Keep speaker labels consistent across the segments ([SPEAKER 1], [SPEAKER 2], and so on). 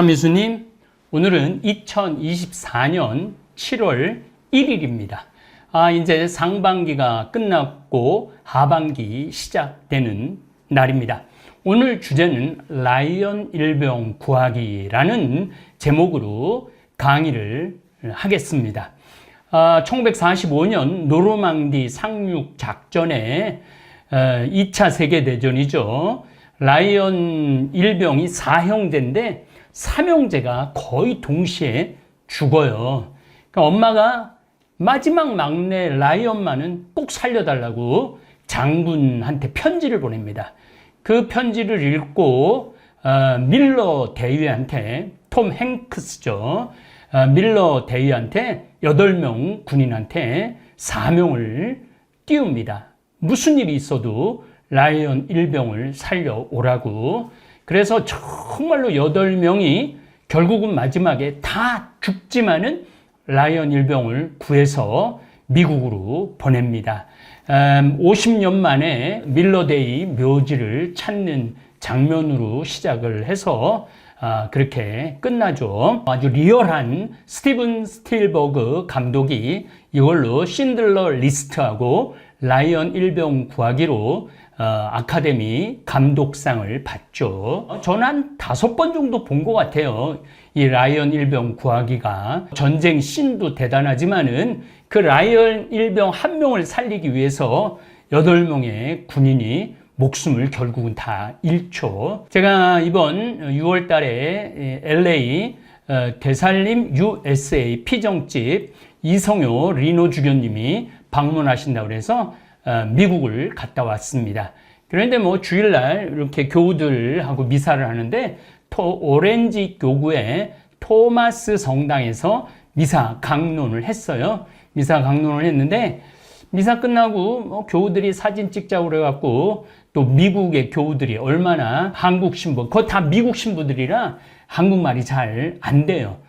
[SPEAKER 1] 서미수님, 오늘은 2024년 7월 1일입니다. 이제 상반기가 끝났고 하반기 시작되는 날입니다. 오늘 주제는 라이언 일병 구하기라는 제목으로 강의를 하겠습니다. 1945년 노르망디 상륙 작전에 2차 세계대전이죠. 라이언 일병이 4형제인데 3형제가 거의 동시에 죽어요. 그러니까 엄마가 마지막 막내 라이언만은 꼭 살려달라고 장군한테 편지를 보냅니다. 그 편지를 읽고 밀러 대위한테, 톰 행크스죠. 밀러 대위한테 8명 군인한테 사명을 띄웁니다. 무슨 일이 있어도 라이언 일병을 살려오라고. 그래서 정말로 8명이 결국은 마지막에 다 죽지만은 라이언 일병을 구해서 미국으로 보냅니다. 50년 만에 밀러데이 묘지를 찾는 장면으로 시작을 해서 그렇게 끝나죠. 아주 리얼한 스티븐 스필버그 감독이 이걸로 신들러 리스트하고 라이언 일병 구하기로 아카데미 감독상을 받죠. 저는 한 5번 정도 본 것 같아요. 이 라이언 일병 구하기가. 전쟁 씬도 대단하지만은 그 라이언 일병 한 명을 살리기 위해서 8명의 군인이 목숨을 결국은 다 잃죠. 제가 이번 6월 달에 LA 되살림 USA 피정집 이성효 리노 주교님이 방문하신다고 그래서 미국을 갔다 왔습니다. 그런데 주일날 이렇게 교우들하고 미사를 하는데 오렌지 교구의 토마스 성당에서 미사 강론을 했어요. 미사 강론을 했는데 미사 끝나고 교우들이 사진 찍자고 그래갖고 또 미국의 교우들이 얼마나 한국 신부, 그거 다 미국 신부들이라 한국말이 잘 안 돼요.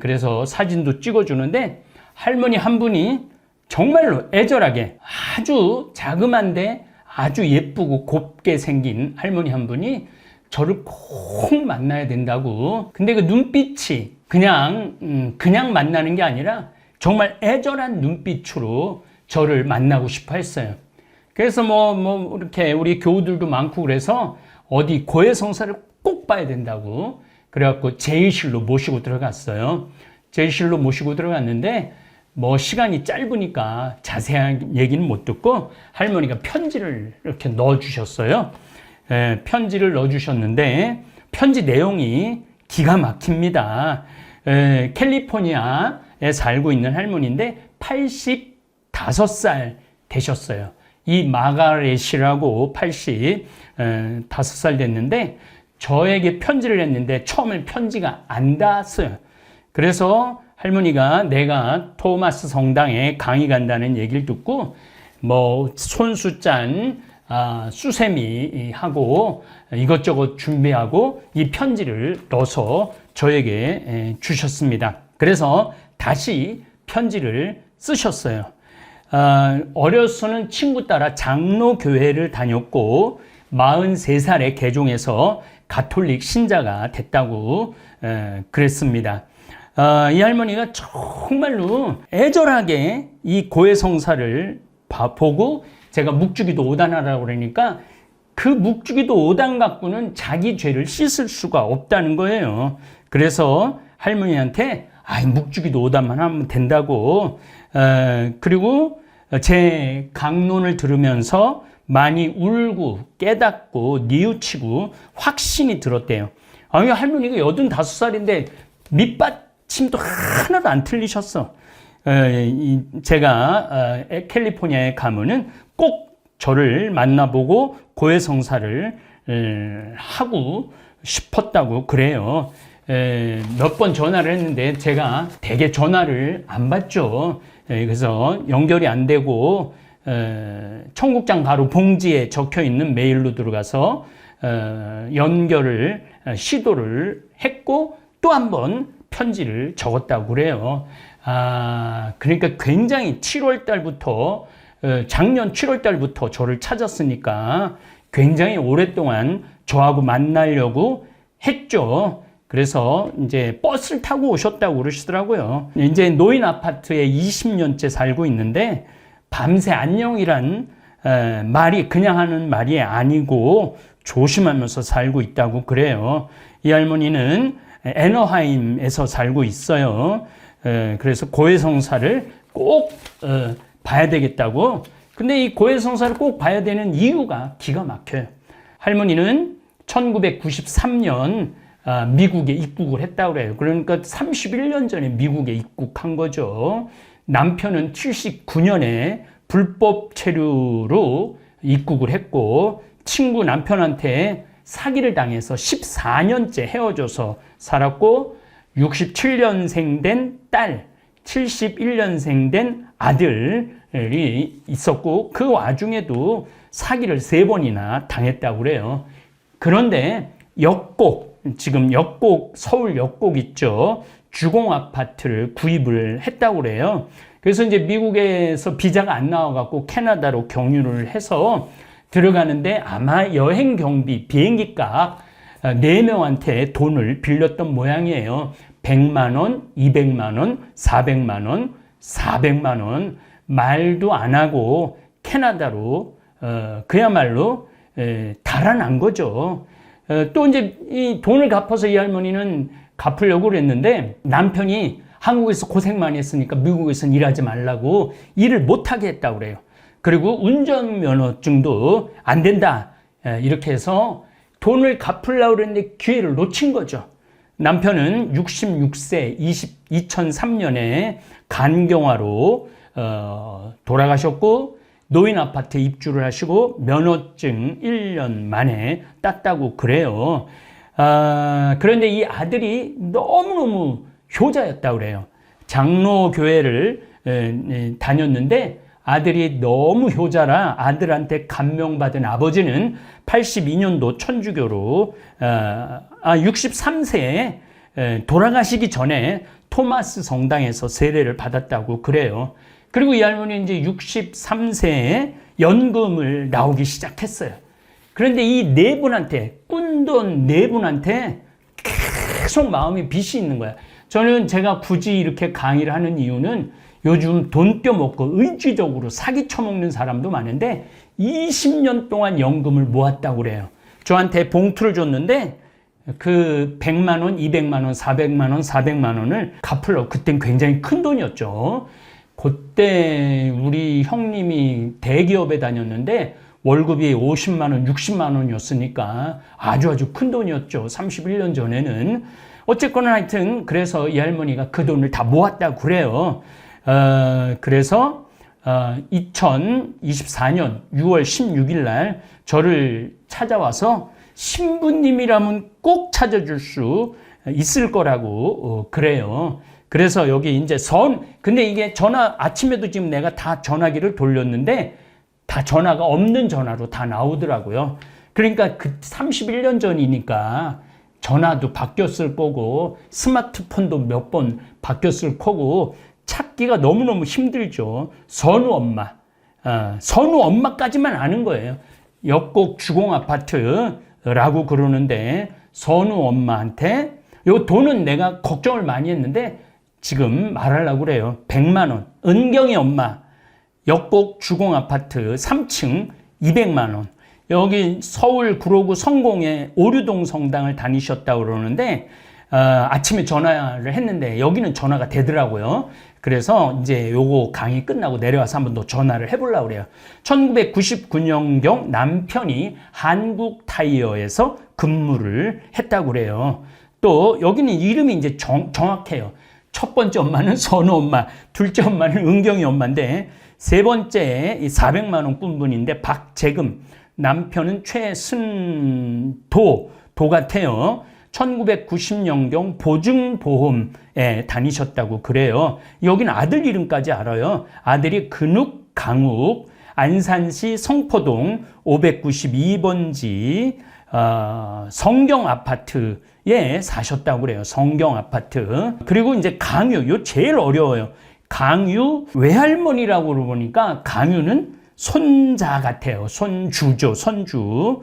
[SPEAKER 1] 그래서 사진도 찍어주는데 할머니 한 분이 정말로 애절하게 아주 자그만데 아주 예쁘고 곱게 생긴 할머니 한 분이 저를 꼭 만나야 된다고. 근데 그 눈빛이 그냥 만나는 게 아니라 정말 애절한 눈빛으로 저를 만나고 싶어 했어요. 그래서 이렇게 우리 교우들도 많고 그래서 어디 고해성사를 꼭 봐야 된다고. 그래갖고 제일실로 모시고 들어갔어요. 제일실로 모시고 들어갔는데 시간이 짧으니까 자세한 얘기는 못 듣고 할머니가 편지를 이렇게 넣어주셨어요. 편지를 넣어주셨는데 편지 내용이 기가 막힙니다. 캘리포니아에 살고 있는 할머니인데 85살 되셨어요. 이 마가렛이라고 85살 됐는데 저에게 편지를 했는데 처음에 편지가 안 닿았어요. 그래서 할머니가 내가 토마스 성당에 강의 간다는 얘기를 듣고 손수 짠 수세미 하고 이것저것 준비하고 이 편지를 넣어서 저에게 주셨습니다. 그래서 다시 편지를 쓰셨어요. 어려서는 친구 따라 장로교회를 다녔고 43살에 개종해서 가톨릭 신자가 됐다고 그랬습니다. 이 할머니가 정말로 애절하게 이 고해성사를 보고 제가 묵주기도 5단 하라고 그러니까 그 묵주기도 5단 갖고는 자기 죄를 씻을 수가 없다는 거예요. 그래서 할머니한테 묵주기도 5단만 하면 된다고. 그리고 제 강론을 들으면서 많이 울고 깨닫고 뉘우치고 확신이 들었대요. 할머니가 85살인데 밑받침도 하나도 안 틀리셨어. 제가 캘리포니아에 가면은 꼭 저를 만나보고 고해성사를 하고 싶었다고 그래요. 몇 번 전화를 했는데 제가 되게 전화를 안 받죠. 그래서 연결이 안 되고 청국장 바로 봉지에 적혀 있는 메일로 들어가서 연결을 시도를 했고 또 한 번 편지를 적었다고 그래요. 그러니까 굉장히 7월 달부터 작년 7월 달부터 저를 찾았으니까 굉장히 오랫동안 저하고 만나려고 했죠. 그래서 이제 버스를 타고 오셨다고 그러시더라고요. 이제 노인 아파트에 20년째 살고 있는데 밤새 안녕이란 말이 그냥 하는 말이 아니고 조심하면서 살고 있다고 그래요. 이 할머니는 애너하임에서 살고 있어요. 그래서 고해성사를 꼭 봐야 되겠다고. 근데 이 고해성사를 꼭 봐야 되는 이유가 기가 막혀요. 할머니는 1993년 미국에 입국을 했다고 그래요. 그러니까 31년 전에 미국에 입국한 거죠. 남편은 79년에 불법 체류로 입국을 했고 친구 남편한테 사기를 당해서 14년째 헤어져서 살았고 67년생 된 딸, 71년생 된 아들이 있었고 그 와중에도 사기를 3번이나 당했다고 그래요. 그런데 지금 서울 역곡 있죠. 주공 아파트를 구입을 했다고 그래요. 그래서 이제 미국에서 비자가 안 나와갖고 캐나다로 경유를 해서 들어가는데 아마 여행 경비, 비행기 값 4명한테 돈을 빌렸던 모양이에요. 100만 원, 200만 원, 400만 원, 400만 원 말도 안 하고 캐나다로 그야말로 달아난 거죠. 또 이제 이 돈을 갚아서 이 할머니는 갚으려고 그랬는데 남편이 한국에서 고생 많이 했으니까 미국에서는 일하지 말라고 일을 못하게 했다고 그래요. 그리고 운전면허증도 안 된다. 이렇게 해서 돈을 갚으려고 그랬는데 기회를 놓친 거죠. 남편은 66세 2003년에 간경화로 돌아가셨고 노인 아파트에 입주를 하시고 면허증 1년 만에 땄다고 그래요. 그런데 이 아들이 너무너무 효자였다고 그래요. 장로교회를 다녔는데 아들이 너무 효자라 아들한테 감명받은 아버지는 82년도 천주교로 63세에 돌아가시기 전에 토마스 성당에서 세례를 받았다고 그래요. 그리고 이 할머니는 이제 63세에 연금을 나오기 시작했어요. 그런데 이 네 분한테, 꾼돈 네 분한테 계속 마음이 빚이 있는 거야. 저는 제가 굳이 이렇게 강의를 하는 이유는 요즘 돈 떼먹고 의지적으로 사기 쳐먹는 사람도 많은데 20년 동안 연금을 모았다고 그래요. 저한테 봉투를 줬는데 그 100만 원, 200만 원, 400만 원, 400만 원을 갚으려고 그땐 굉장히 큰 돈이었죠. 그때 우리 형님이 대기업에 다녔는데 월급이 50만 원, 60만 원이었으니까 아주 큰 돈이었죠. 31년 전에는. 어쨌거나 하여튼 그래서 이 할머니가 그 돈을 다 모았다고 그래요. 그래서 2024년 6월 16일 날 저를 찾아와서 신부님이라면 꼭 찾아줄 수 있을 거라고 그래요. 그래서 여기 이제 근데 이게 아침에도 지금 내가 다 전화기를 돌렸는데 다 전화가 없는 전화로 다 나오더라고요. 그러니까 그 31년 전이니까 전화도 바뀌었을 거고 스마트폰도 몇 번 바뀌었을 거고 찾기가 너무너무 힘들죠. 선우 엄마까지만 아는 거예요. 역곡 주공 아파트라고 그러는데 선우 엄마한테 요 돈은 내가 걱정을 많이 했는데 지금 말하려고 그래요. 100만 원. 은경이 엄마 역곡 주공 아파트 3층 200만 원. 여기 서울 구로구 성공에 오류동 성당을 다니셨다고 그러는데 아침에 전화를 했는데 여기는 전화가 되더라고요. 그래서 이제 요거 강의 끝나고 내려와서 한번 더 전화를 해보려고 그래요. 1999년경 남편이 한국타이어에서 근무를 했다고 그래요. 또 여기는 이름이 이제 정확해요. 첫 번째 엄마는 선우 엄마, 둘째 엄마는 은경이 엄마인데 세 번째 400만 원 꾼분인데 박재금, 남편은 최순도 같아요. 1990년경 보증보험에 다니셨다고 그래요. 여기는 아들 이름까지 알아요. 아들이 근욱, 강욱, 안산시 성포동 592번지 성경아파트에 사셨다고 그래요. 성경아파트. 그리고 이제 강유, 요 제일 어려워요. 강유 외할머니라고 그러니까 강유는 손자 같아요. 손주죠. 손주.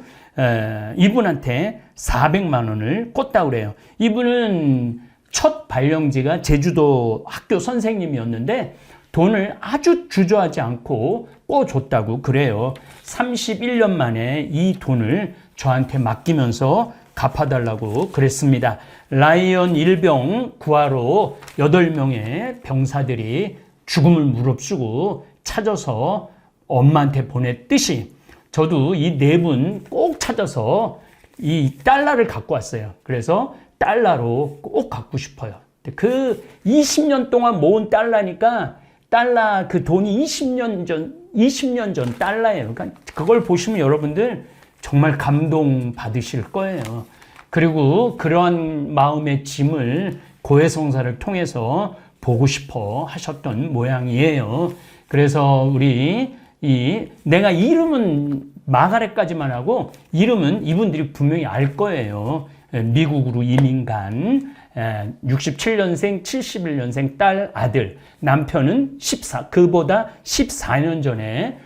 [SPEAKER 1] 이분한테 400만 원을 꽂다 그래요. 이분은 첫 발령지가 제주도 학교 선생님이었는데 돈을 아주 주저하지 않고 꿔줬다고 그래요. 31년 만에 이 돈을 저한테 맡기면서 갚아달라고 그랬습니다. 라이언 일병 구하러 8명의 병사들이 죽음을 무릅쓰고 찾아서 엄마한테 보냈듯이 저도 이 4분 꼭 찾아서 이 달러를 갖고 왔어요. 그래서 달러로 꼭 갖고 싶어요. 그 20년 동안 모은 달러니까 달러 그 돈이 20년 전 달러예요. 그러니까 그걸 보시면 여러분들 정말 감동 받으실 거예요. 그리고 그러한 마음의 짐을 고해성사를 통해서 보고 싶어 하셨던 모양이에요. 그래서 내가 이름은 마가렛까지만 하고 이름은 이분들이 분명히 알 거예요. 미국으로 이민 간 67년생, 71년생 딸, 아들, 남편은 그보다 14년 전에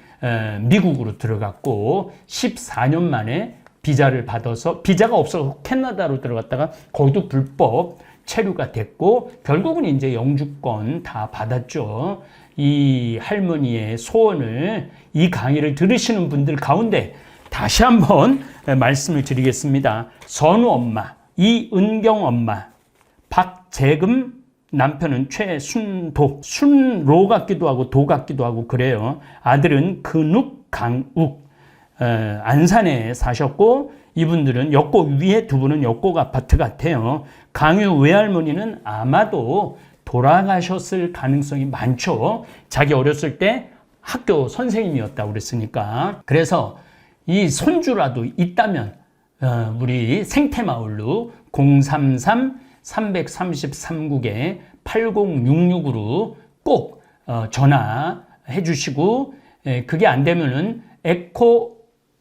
[SPEAKER 1] 미국으로 들어갔고 14년 만에 비자를 받아서 비자가 없어서 캐나다로 들어갔다가 거기도 불법 체류가 됐고 결국은 이제 영주권 다 받았죠. 이 할머니의 소원을 이 강의를 들으시는 분들 가운데 다시 한번 말씀을 드리겠습니다. 선우 엄마, 이은경 엄마, 박재금 남편은 최순도, 순로 같기도 하고 도 같기도 하고 그래요. 아들은 근욱, 강욱, 안산에 사셨고 이분들은 역곡 위에 두 분은 역곡 아파트 같아요. 강유 외할머니는 아마도 돌아가셨을 가능성이 많죠. 자기 어렸을 때 학교 선생님이었다고 그랬으니까. 그래서 이 손주라도 있다면 우리 생태마을로 033-333국에 8066으로 꼭 전화해 주시고 그게 안 되면은 에코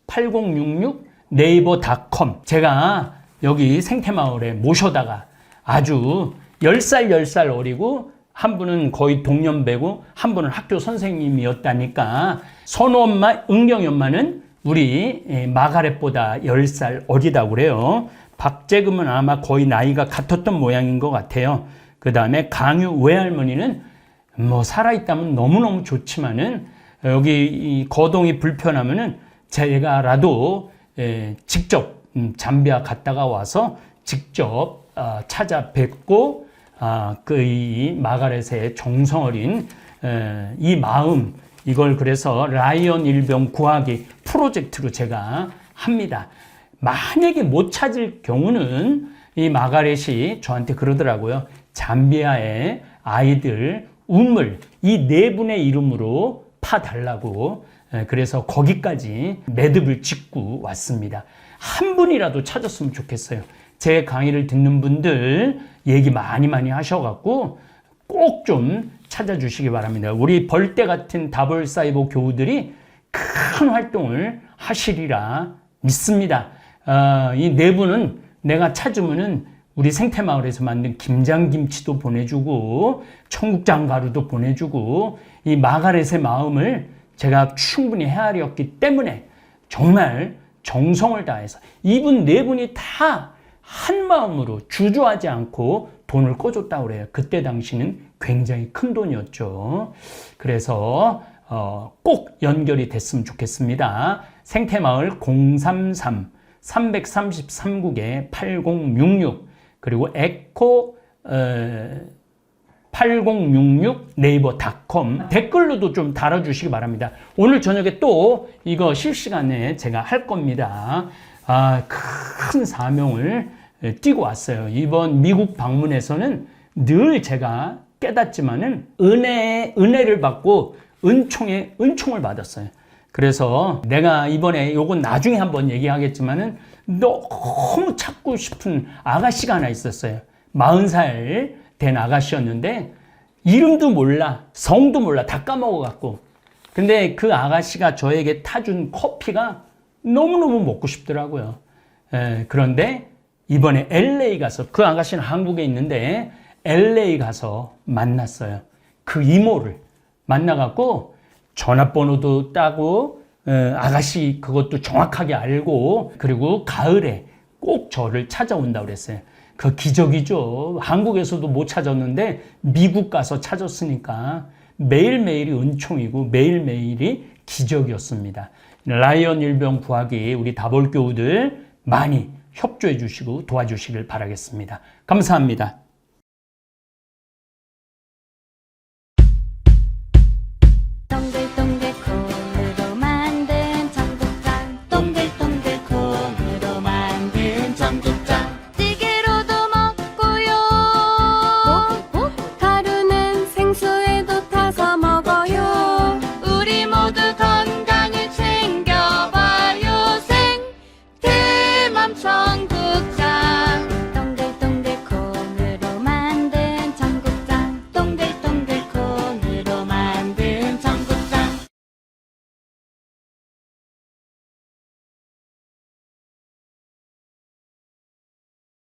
[SPEAKER 1] 8066 네이버닷컴 제가 여기 생태마을에 모셔다가 아주 10살 어리고 한 분은 거의 동년배고 한 분은 학교 선생님이었다니까 선우 엄마, 은경이 엄마는 우리 마가렛보다 10살 어리다고 그래요. 박재금은 아마 거의 나이가 같았던 모양인 것 같아요. 그 다음에 강유 외할머니는 뭐 살아있다면 너무너무 좋지만은 여기 이 거동이 불편하면은 제가라도 직접 잠비아 갔다가 와서 직접 찾아뵙고 그 이 마가렛의 정성어린 이 마음 이걸 그래서 라이언 일병 구하기 프로젝트로 제가 합니다. 만약에 못 찾을 경우는 이 마가렛이 저한테 그러더라고요. 잠비아의 아이들 우물 이 4분의 이름으로 파달라고 그래서 거기까지 매듭을 짓고 왔습니다. 한 분이라도 찾았으면 좋겠어요. 제 강의를 듣는 분들 얘기 많이 하셔갖고 꼭 좀 찾아주시기 바랍니다. 우리 벌떼 같은 다볼사이버 교우들이 큰 활동을 하시리라 믿습니다. 이 4분은 내가 찾으면은 우리 생태마을에서 만든 김장김치도 보내주고 청국장 가루도 보내주고 이 마가렛의 마음을 제가 충분히 헤아렸기 때문에 정말 정성을 다해서 이분 4분이 다 한 마음으로 주저하지 않고 돈을 꿔줬다고 그래요. 그때 당시는 굉장히 큰 돈이었죠. 그래서 꼭 연결이 됐으면 좋겠습니다. 생태마을 033-333국에 8066 그리고 에코 8066 네이버닷컴 댓글로도 좀 달아주시기 바랍니다. 오늘 저녁에 또 이거 실시간에 제가 할 겁니다. 큰 사명을 띄고 왔어요. 이번 미국 방문에서는 늘 제가 깨닫지만은 은혜를 받고 은총을 받았어요. 그래서 내가 이번에 요건 나중에 한번 얘기하겠지만은 너무 찾고 싶은 아가씨가 하나 있었어요. 40살 된 아가씨였는데 이름도 몰라, 성도 몰라, 다 까먹어갖고. 근데 그 아가씨가 저에게 타준 커피가 너무너무 먹고 싶더라고요. 그런데 이번에 LA 가서 그 아가씨는 한국에 있는데 LA 가서 만났어요. 그 이모를 만나갖고 전화번호도 따고 아가씨 그것도 정확하게 알고 그리고 가을에 꼭 저를 찾아온다고 그랬어요. 그 기적이죠. 한국에서도 못 찾았는데 미국 가서 찾았으니까 매일매일이 은총이고 매일매일이 기적이었습니다. 라이언 일병 구하기 우리 다볼교우들 많이 협조해 주시고 도와주시길 바라겠습니다. 감사합니다.